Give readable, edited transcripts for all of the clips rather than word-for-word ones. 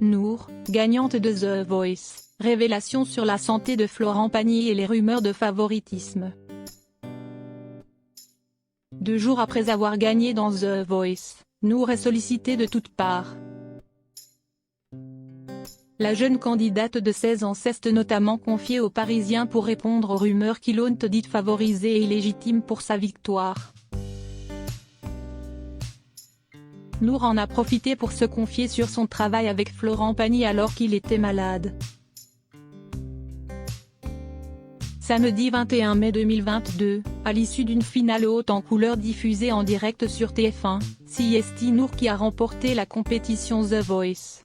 Nour, gagnante de The Voice, révélation sur la santé de Florent Pagny et les rumeurs de favoritisme. 2 jours après avoir gagné dans The Voice, Nour est sollicitée de toutes parts. La jeune candidate de 16 ans s'est notamment confiée aux Parisiens pour répondre aux rumeurs qui l'ont dite favorisée et illégitime pour sa victoire. Nour en a profité pour se confier sur son travail avec Florent Pagny alors qu'il était malade. Samedi 21 mai 2022, à l'issue d'une finale haute en couleurs diffusée en direct sur TF1, c'est Nour qui a remporté la compétition The Voice.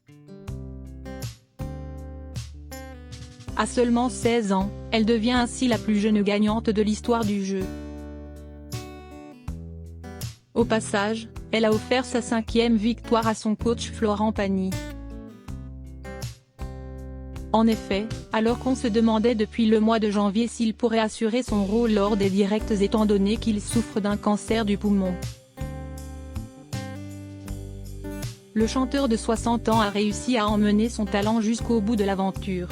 À seulement 16 ans, elle devient ainsi la plus jeune gagnante de l'histoire du jeu. Au passage, elle a offert sa 5e victoire à son coach Florent Pagny. En effet, alors qu'on se demandait depuis le mois de janvier s'il pourrait assurer son rôle lors des directs étant donné qu'il souffre d'un cancer du poumon. Le chanteur de 60 ans a réussi à emmener son talent jusqu'au bout de l'aventure.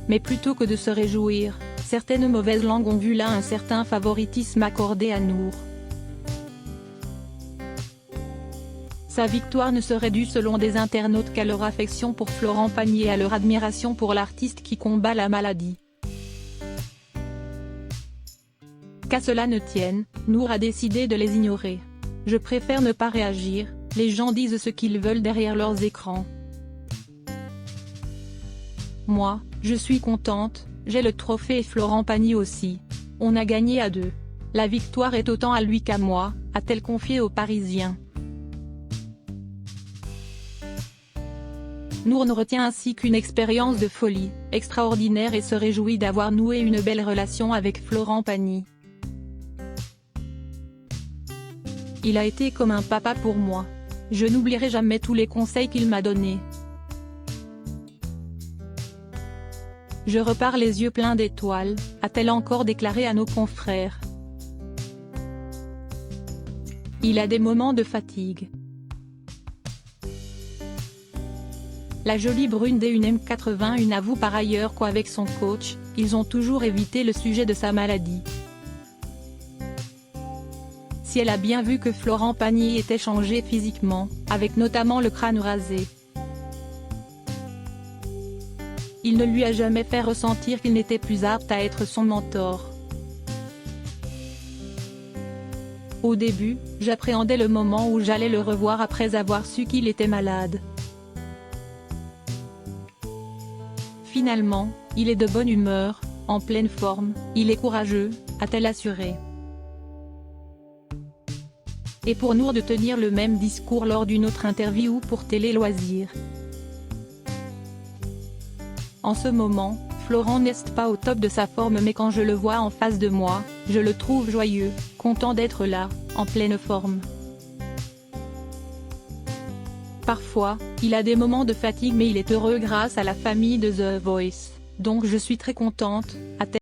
Mais plutôt que de se réjouir, certaines mauvaises langues ont vu là un certain favoritisme accordé à Nour. Sa victoire ne serait due selon des internautes qu'à leur affection pour Florent Pagny et à leur admiration pour l'artiste qui combat la maladie. Qu'à cela ne tienne, Nour a décidé de les ignorer. « Je préfère ne pas réagir, les gens disent ce qu'ils veulent derrière leurs écrans. Moi, je suis contente, j'ai le trophée et Florent Pagny aussi. On a gagné à 2. La victoire est autant à lui qu'à moi », a-t-elle confié aux Parisiens. Nour ne retient ainsi qu'une expérience de folie, extraordinaire et se réjouit d'avoir noué une belle relation avec Florent Pagny. « Il a été comme un papa pour moi. Je n'oublierai jamais tous les conseils qu'il m'a donnés. Je repars les yeux pleins d'étoiles », a-t-elle encore déclaré à nos confrères. Il a des moments de fatigue. La jolie brune des M81 avoue par ailleurs qu'avec son coach, ils ont toujours évité le sujet de sa maladie. Si elle a bien vu que Florent Pagny était changé physiquement, avec notamment le crâne rasé. Il ne lui a jamais fait ressentir qu'il n'était plus apte à être son mentor. Au début, j'appréhendais le moment où j'allais le revoir après avoir su qu'il était malade. Finalement, il est de bonne humeur, en pleine forme, il est courageux, a-t-elle assuré. Et pour Nour de tenir le même discours lors d'une autre interview pour Télé Loisirs. En ce moment, Florent n'est pas au top de sa forme mais quand je le vois en face de moi, je le trouve joyeux, content d'être là, en pleine forme. Parfois, il a des moments de fatigue mais il est heureux grâce à la famille de The Voice, donc je suis très contente, a-t-elle